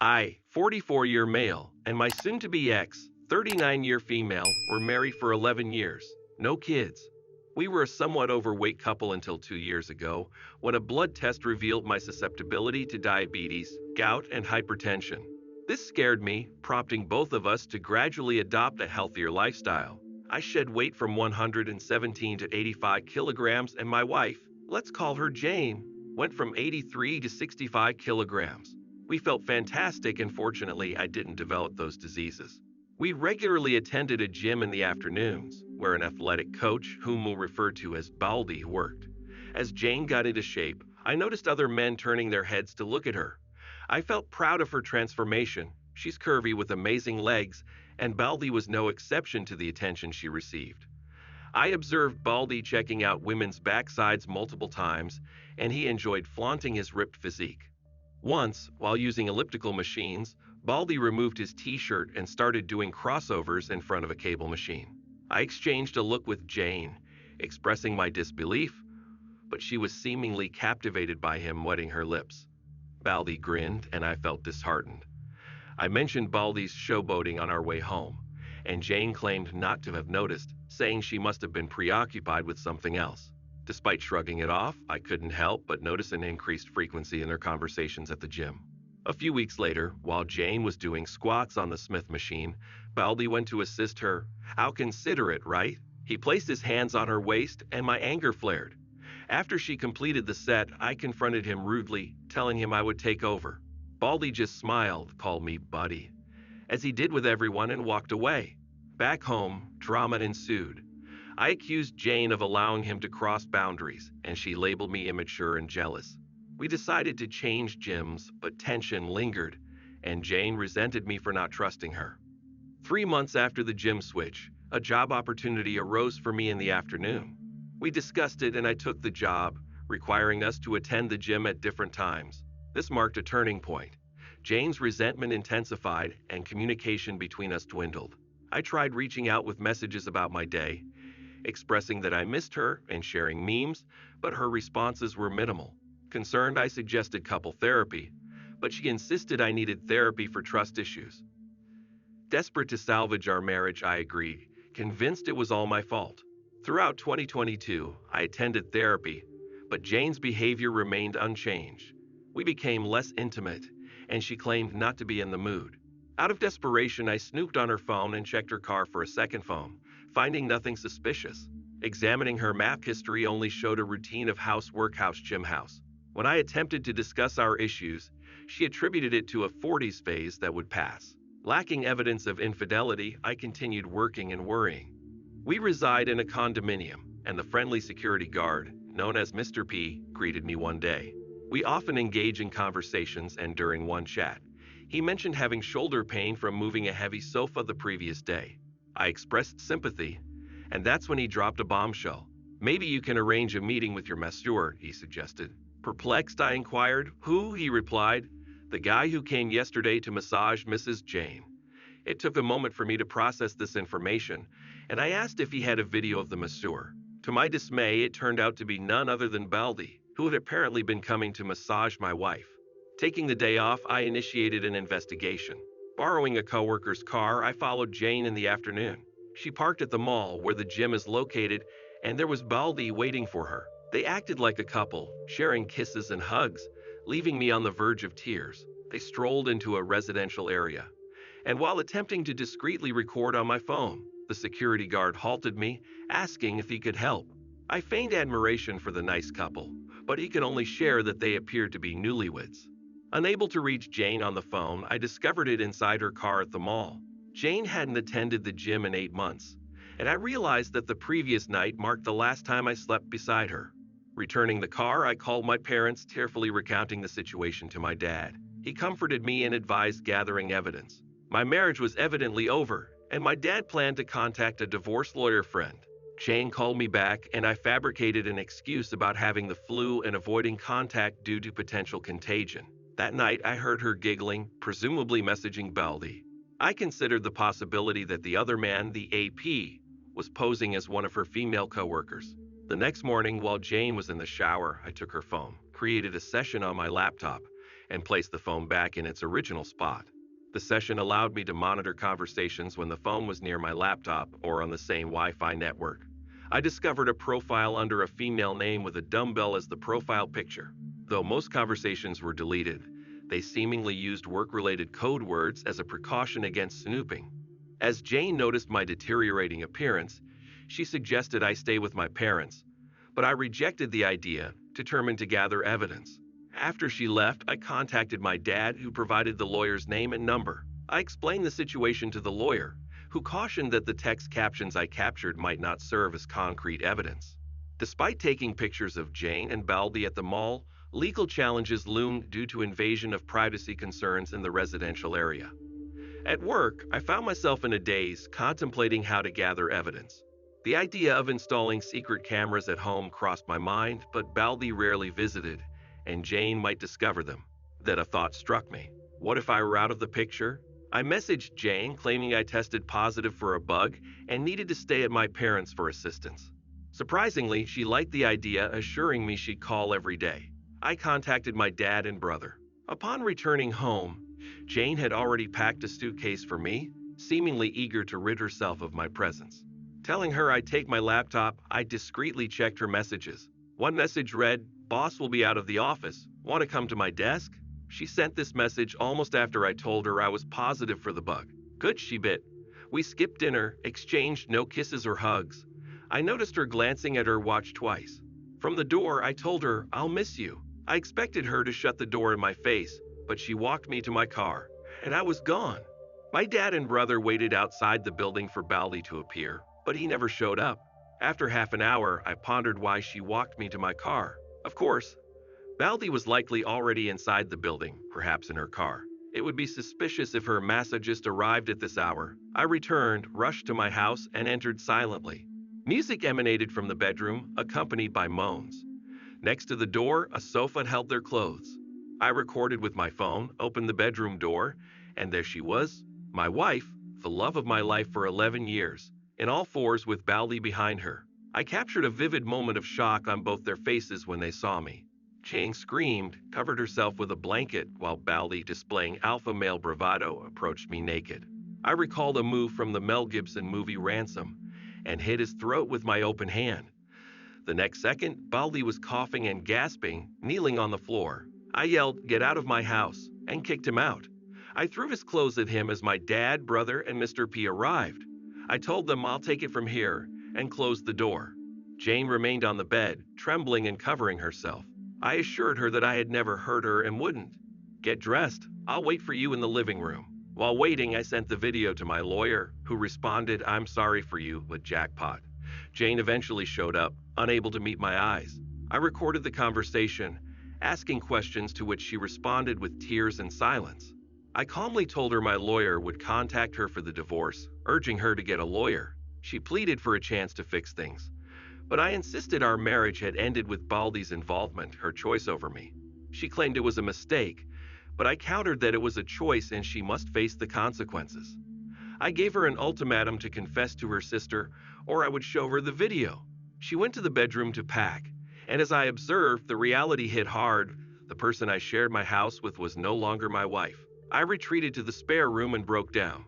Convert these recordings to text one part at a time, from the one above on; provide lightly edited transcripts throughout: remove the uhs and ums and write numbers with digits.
I, 44-year male, and my soon-to-be ex, 39-year female, were married for 11 years. No kids. We were a somewhat overweight couple until 2 years ago, when a blood test revealed my susceptibility to diabetes, gout, and hypertension. This scared me, prompting both of us to gradually adopt a healthier lifestyle. I shed weight from 117 to 85 kilograms, and my wife, let's call her Jane, went from 83 to 65 kilograms. We felt fantastic, and fortunately, I didn't develop those diseases. We regularly attended a gym in the afternoons, where an athletic coach, whom we'll refer to as Baldy, worked. As Jane got into shape, I noticed other men turning their heads to look at her. I felt proud of her transformation. She's curvy with amazing legs, and Baldy was no exception to the attention she received. I observed Baldy checking out women's backsides multiple times, and he enjoyed flaunting his ripped physique. Once, while using elliptical machines, Baldy removed his t-shirt and started doing crossovers in front of a cable machine. I exchanged a look with Jane, expressing my disbelief, but she was seemingly captivated by him wetting her lips. Baldy grinned, and I felt disheartened. I mentioned Baldy's showboating on our way home, and Jane claimed not to have noticed, saying she must have been preoccupied with something else. Despite shrugging it off, I couldn't help but notice an increased frequency in their conversations at the gym. A few weeks later, while Jane was doing squats on the Smith machine, Baldy went to assist her. How considerate, right? He placed his hands on her waist, and my anger flared. After she completed the set, I confronted him rudely, telling him I would take over. Baldy just smiled, called me buddy, as he did with everyone, and walked away. Back home, drama ensued. I accused Jane of allowing him to cross boundaries, and she labeled me immature and jealous. We decided to change gyms, but tension lingered, and Jane resented me for not trusting her. 3 months after the gym switch, a job opportunity arose for me in the afternoon. We discussed it, and I took the job, requiring us to attend the gym at different times. This marked a turning point. Jane's resentment intensified, and communication between us dwindled. I tried reaching out with messages about my day, expressing that I missed her and sharing memes, but her responses were minimal. Concerned, I suggested couple therapy, but she insisted I needed therapy for trust issues. Desperate to salvage our marriage, I agreed, convinced it was all my fault. Throughout 2022, I attended therapy, but Jane's behavior remained unchanged. We became less intimate, and she claimed not to be in the mood. Out of desperation, I snooped on her phone and checked her car for a second phone, finding nothing suspicious. Examining her map history only showed a routine of house, workhouse, gym, house. When I attempted to discuss our issues, she attributed it to a 40s phase that would pass. Lacking evidence of infidelity, I continued working and worrying. We reside in a condominium, and the friendly security guard, known as Mr. P, greeted me one day. We often engage in conversations, and during one chat, he mentioned having shoulder pain from moving a heavy sofa the previous day. I expressed sympathy, and that's when he dropped a bombshell. Maybe you can arrange a meeting with your masseur, he suggested. Perplexed, I inquired. Who? He replied. The guy who came yesterday to massage Mrs. Jane. It took a moment for me to process this information, and I asked if he had a video of the masseur. To my dismay, it turned out to be none other than Baldy, who had apparently been coming to massage my wife. Taking the day off, I initiated an investigation. Borrowing a coworker's car, I followed Jane in the afternoon. She parked at the mall where the gym is located, and there was Baldy waiting for her. They acted like a couple, sharing kisses and hugs, leaving me on the verge of tears. They strolled into a residential area, and while attempting to discreetly record on my phone, the security guard halted me, asking if he could help. I feigned admiration for the nice couple, but he could only share that they appeared to be newlyweds. Unable to reach Jane on the phone, I discovered it inside her car at the mall. Jane hadn't attended the gym in 8 months, and I realized that the previous night marked the last time I slept beside her. Returning the car, I called my parents, tearfully recounting the situation to my dad. He comforted me and advised gathering evidence. My marriage was evidently over, and my dad planned to contact a divorce lawyer friend. Jane called me back, and I fabricated an excuse about having the flu and avoiding contact due to potential contagion. That night, I heard her giggling, presumably messaging Baldy. I considered the possibility that the other man, the AP, was posing as one of her female coworkers. The next morning, while Jane was in the shower, I took her phone, created a session on my laptop, and placed the phone back in its original spot. The session allowed me to monitor conversations when the phone was near my laptop or on the same Wi-Fi network. I discovered a profile under a female name with a dumbbell as the profile picture. Though most conversations were deleted, they seemingly used work-related code words as a precaution against snooping. As Jane noticed my deteriorating appearance, she suggested I stay with my parents, but I rejected the idea, determined to gather evidence. After she left, I contacted my dad, who provided the lawyer's name and number. I explained the situation to the lawyer, who cautioned that the text captions I captured might not serve as concrete evidence. Despite taking pictures of Jane and Baldy at the mall, legal challenges loomed due to invasion of privacy concerns in the residential area. At work, I found myself in a daze, contemplating how to gather evidence. The idea of installing secret cameras at home crossed my mind, but Baldy rarely visited, and Jane might discover them. Then a thought struck me. What if I were out of the picture? I messaged Jane, claiming I tested positive for a bug and needed to stay at my parents' for assistance. Surprisingly, she liked the idea, assuring me she'd call every day. I contacted my dad and brother. Upon returning home, Jane had already packed a suitcase for me, seemingly eager to rid herself of my presence. Telling her I'd take my laptop, I discreetly checked her messages. One message read, "Boss will be out of the office. Want to come to my desk?" She sent this message almost after I told her I was positive for the bug. Good, she bit. We skipped dinner, exchanged no kisses or hugs. I noticed her glancing at her watch twice. From the door, I told her, "I'll miss you." I expected her to shut the door in my face, but she walked me to my car, and I was gone. My dad and brother waited outside the building for Baldy to appear, but he never showed up. After half an hour, I pondered why she walked me to my car. Of course, Baldy was likely already inside the building, perhaps in her car. It would be suspicious if her massagist arrived at this hour. I returned, rushed to my house, and entered silently. Music emanated from the bedroom, accompanied by moans. Next to the door, a sofa held their clothes. I recorded with my phone, opened the bedroom door, and there she was, my wife, the love of my life for 11 years, in all fours with Baldy behind her. I captured a vivid moment of shock on both their faces when they saw me. Jane screamed, covered herself with a blanket, while Baldy, displaying alpha male bravado, approached me naked. I recalled a move from the Mel Gibson movie Ransom, and hit his throat with my open hand. The next second, Baldy was coughing and gasping, kneeling on the floor. I yelled, "Get out of my house," and kicked him out. I threw his clothes at him as my dad, brother, and Mr. P arrived. I told them I'll take it from here, and closed the door. Jane remained on the bed, trembling and covering herself. I assured her that I had never hurt her and wouldn't. "Get dressed. I'll wait for you in the living room." While waiting, I sent the video to my lawyer, who responded, "I'm sorry for you, but jackpot." Jane eventually showed up, unable to meet my eyes. I recorded the conversation, asking questions to which she responded with tears and silence. I calmly told her my lawyer would contact her for the divorce, urging her to get a lawyer. She pleaded for a chance to fix things, but I insisted our marriage had ended with Baldy's involvement, her choice over me. She claimed it was a mistake, but I countered that it was a choice and she must face the consequences. I gave her an ultimatum to confess to her sister, or I would show her the video. She went to the bedroom to pack, and as I observed, the reality hit hard. The person I shared my house with was no longer my wife. I retreated to the spare room and broke down.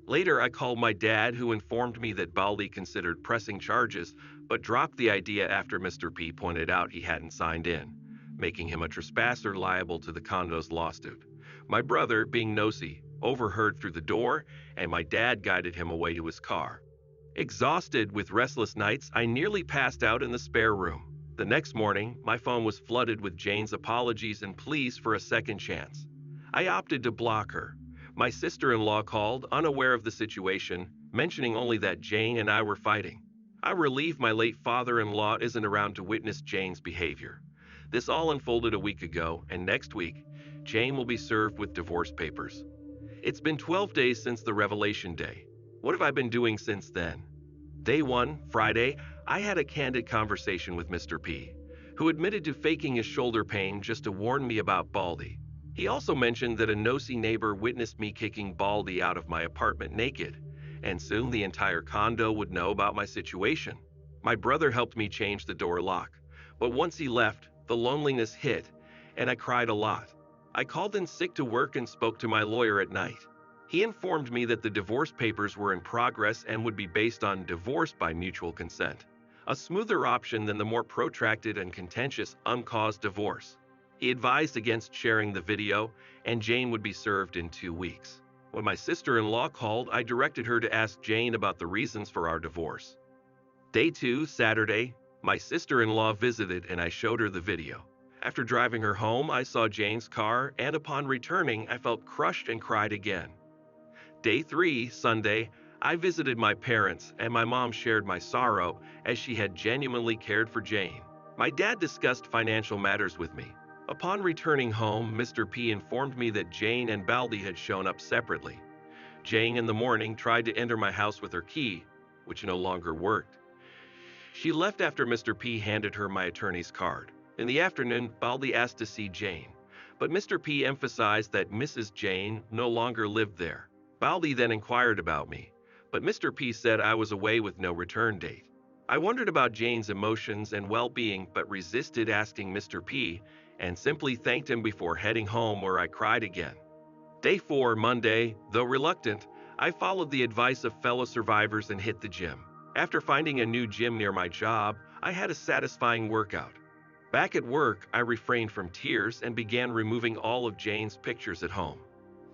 Later, I called my dad, who informed me that Baldy considered pressing charges, but dropped the idea after Mr. P pointed out he hadn't signed in, making him a trespasser liable to the condo's lawsuit. My brother, being nosy, overheard through the door, and my dad guided him away to his car. Exhausted with restless nights, I nearly passed out in the spare room. The next morning, my phone was flooded with Jane's apologies and pleas for a second chance. I opted to block her. My sister-in-law called, unaware of the situation, mentioning only that Jane and I were fighting. I'm relieved my late father-in-law isn't around to witness Jane's behavior. This all unfolded a week ago, and next week, Jane will be served with divorce papers. It's been 12 days since the revelation day. What have I been doing since then? Day 1, Friday, I had a candid conversation with Mr. P, who admitted to faking his shoulder pain just to warn me about Baldy. He also mentioned that a nosy neighbor witnessed me kicking Baldy out of my apartment naked, and soon the entire condo would know about my situation. My brother helped me change the door lock, but once he left, the loneliness hit, and I cried a lot. I called in sick to work and spoke to my lawyer at night. He informed me that the divorce papers were in progress and would be based on divorce by mutual consent, a smoother option than the more protracted and contentious uncaused divorce. He advised against sharing the video, and Jane would be served in 2 weeks. When my sister-in-law called, I directed her to ask Jane about the reasons for our divorce. Day 2, Saturday, my sister-in-law visited and I showed her the video. After driving her home, I saw Jane's car, and upon returning, I felt crushed and cried again. Day 3, Sunday, I visited my parents, and my mom shared my sorrow as she had genuinely cared for Jane. My dad discussed financial matters with me. Upon returning home, Mr. P informed me that Jane and Baldy had shown up separately. Jane in the morning tried to enter my house with her key, which no longer worked. She left after Mr. P handed her my attorney's card. In the afternoon, Baldy asked to see Jane, but Mr. P emphasized that Mrs. Jane no longer lived there. Baldy then inquired about me, but Mr. P said I was away with no return date. I wondered about Jane's emotions and well-being, but resisted asking Mr. P and simply thanked him before heading home, where I cried again. Day 4, Monday, though reluctant, I followed the advice of fellow survivors and hit the gym. After finding a new gym near my job, I had a satisfying workout. Back at work, I refrained from tears and began removing all of Jane's pictures at home.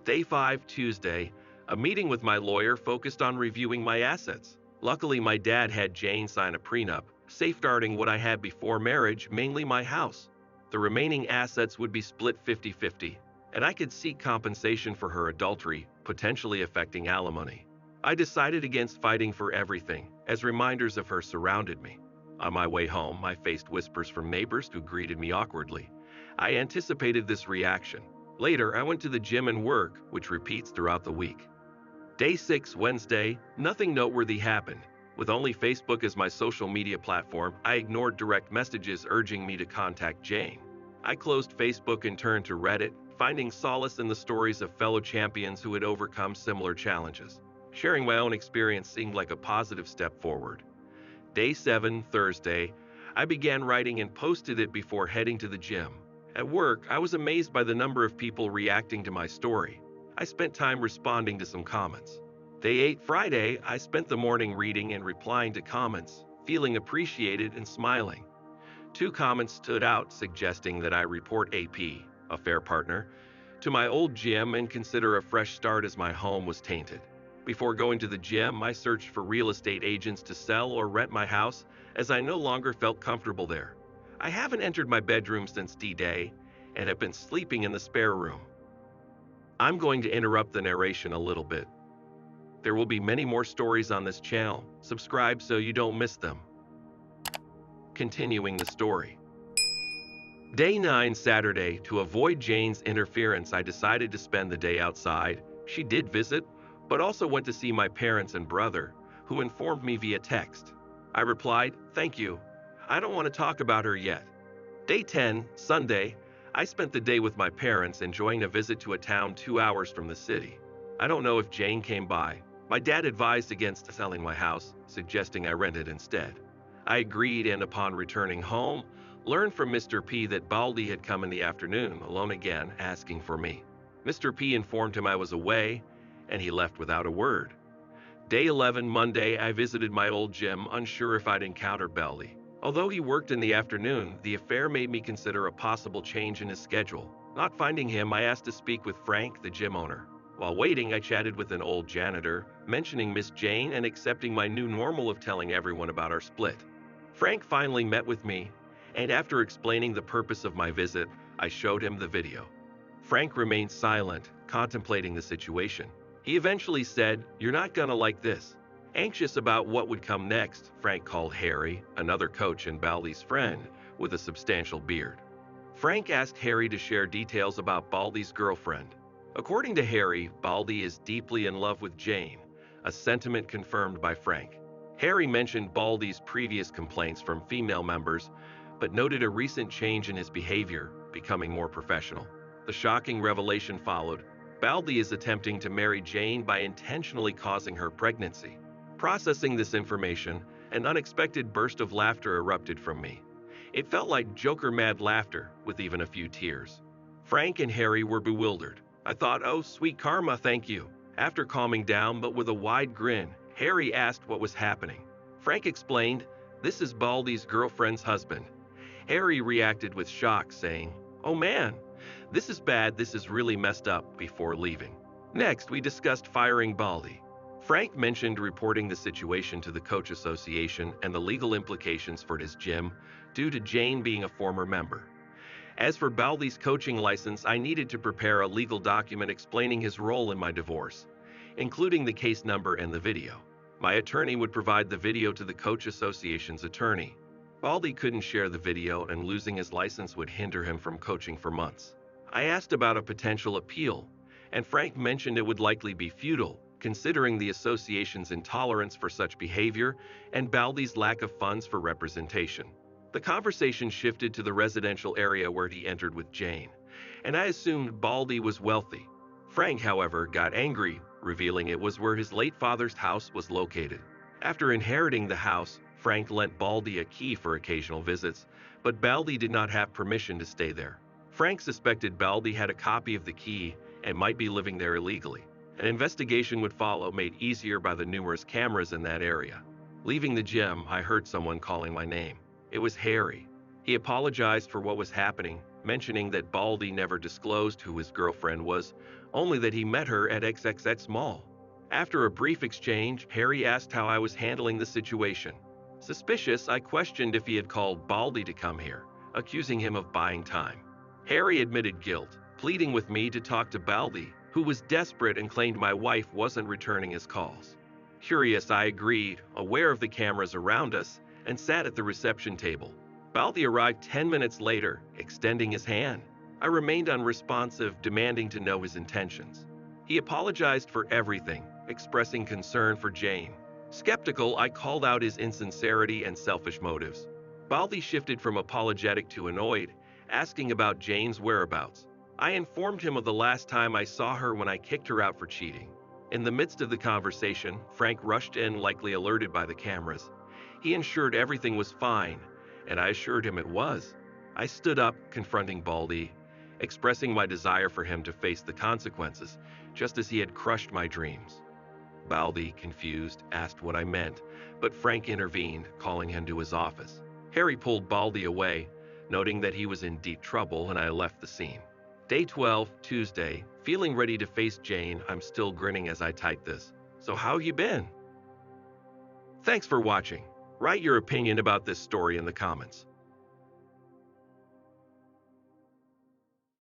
Day 5, Tuesday, a meeting with my lawyer focused on reviewing my assets. Luckily, my dad had Jane sign a prenup, safeguarding what I had before marriage, mainly my house. The remaining assets would be split 50-50, and I could seek compensation for her adultery, potentially affecting alimony. I decided against fighting for everything, as reminders of her surrounded me. On my way home, I faced whispers from neighbors who greeted me awkwardly. I anticipated this reaction. Later, I went to the gym and work, which repeats throughout the week. Day 6, Wednesday, nothing noteworthy happened. With only Facebook as my social media platform, I ignored direct messages urging me to contact Jane. I closed Facebook and turned to Reddit, finding solace in the stories of fellow champions who had overcome similar challenges. Sharing my own experience seemed like a positive step forward. Day 7, Thursday, I began writing and posted it before heading to the gym. At work, I was amazed by the number of people reacting to my story. I spent time responding to some comments. Day 8, Friday, I spent the morning reading and replying to comments, feeling appreciated and smiling. 2 comments stood out, suggesting that I report AP, affair partner, to my old gym and consider a fresh start as my home was tainted. Before going to the gym, I searched for real estate agents to sell or rent my house, as I no longer felt comfortable there. I haven't entered my bedroom since D-Day and have been sleeping in the spare room. I'm going to interrupt the narration a little bit. There will be many more stories on this channel. Subscribe so you don't miss them. Continuing the story. Day 9, Saturday, to avoid Jane's interference, I decided to spend the day outside. She did visit, but also went to see my parents and brother, who informed me via text. I replied, "Thank you. I don't want to talk about her yet." Day 10, Sunday, I spent the day with my parents, enjoying a visit to a town 2 hours from the city. I don't know if Jane came by. My dad advised against selling my house, suggesting I rent it instead. I agreed, and upon returning home, learned from Mr. P that Baldy had come in the afternoon, alone again, asking for me. Mr. P informed him I was away, and he left without a word. Day 11, Monday, I visited my old gym, unsure if I'd encounter Baldy. Although he worked in the afternoon, the affair made me consider a possible change in his schedule. Not finding him, I asked to speak with Frank, the gym owner. While waiting, I chatted with an old janitor, mentioning Miss Jane and accepting my new normal of telling everyone about our split. Frank finally met with me, and after explaining the purpose of my visit, I showed him the video. Frank remained silent, contemplating the situation. He eventually said, "You're not gonna like this." Anxious about what would come next, Frank called Harry, another coach and Baldy's friend, with a substantial beard. Frank asked Harry to share details about Baldy's girlfriend. According to Harry, Baldy is deeply in love with Jane, a sentiment confirmed by Frank. Harry mentioned Baldy's previous complaints from female members, but noted a recent change in his behavior, becoming more professional. The shocking revelation followed. Baldy is attempting to marry Jane by intentionally causing her pregnancy. Processing this information, an unexpected burst of laughter erupted from me. It felt like Joker-mad laughter, with even a few tears. Frank and Harry were bewildered. I thought, oh, sweet karma, thank you. After calming down but with a wide grin, Harry asked what was happening. Frank explained, this is Baldy's girlfriend's husband. Harry reacted with shock, saying, oh man, this is bad, this is really messed up, before leaving. Next, we discussed firing Baldy. Frank mentioned reporting the situation to the Coach Association and the legal implications for his gym due to Jane being a former member. As for Baldy's coaching license, I needed to prepare a legal document explaining his role in my divorce, including the case number and the video. My attorney would provide the video to the Coach Association's attorney. Baldy couldn't share the video, and losing his license would hinder him from coaching for months. I asked about a potential appeal, and Frank mentioned it would likely be futile, considering the association's intolerance for such behavior and Baldy's lack of funds for representation. The conversation shifted to the residential area where he entered with Jane, and I assumed Baldy was wealthy. Frank, however, got angry, revealing it was where his late father's house was located. After inheriting the house, Frank lent Baldy a key for occasional visits, but Baldy did not have permission to stay there. Frank suspected Baldy had a copy of the key and might be living there illegally. An investigation would follow, made easier by the numerous cameras in that area. Leaving the gym, I heard someone calling my name. It was Harry. He apologized for what was happening, mentioning that Baldy never disclosed who his girlfriend was, only that he met her at XXX Mall. After a brief exchange, Harry asked how I was handling the situation. Suspicious, I questioned if he had called Baldy to come here, accusing him of buying time. Harry admitted guilt, pleading with me to talk to Baldy, who was desperate and claimed my wife wasn't returning his calls. Curious, I agreed, aware of the cameras around us, and sat at the reception table. Baldy arrived 10 minutes later, extending his hand. I remained unresponsive, demanding to know his intentions. He apologized for everything, expressing concern for Jane. Skeptical, I called out his insincerity and selfish motives. Baldy shifted from apologetic to annoyed, asking about Jane's whereabouts. I informed him of the last time I saw her when I kicked her out for cheating. In the midst of the conversation, Frank rushed in, likely alerted by the cameras. He ensured everything was fine, and I assured him it was. I stood up, confronting Baldy, expressing my desire for him to face the consequences, just as he had crushed my dreams. Baldy, confused, asked what I meant, but Frank intervened, calling him to his office. Harry pulled Baldy away, noting that he was in deep trouble, and I left the scene. Day 12, Tuesday, feeling ready to face Jane. I'm still grinning as I type this. So how you been? Thanks for watching. Write your opinion about this story in the comments.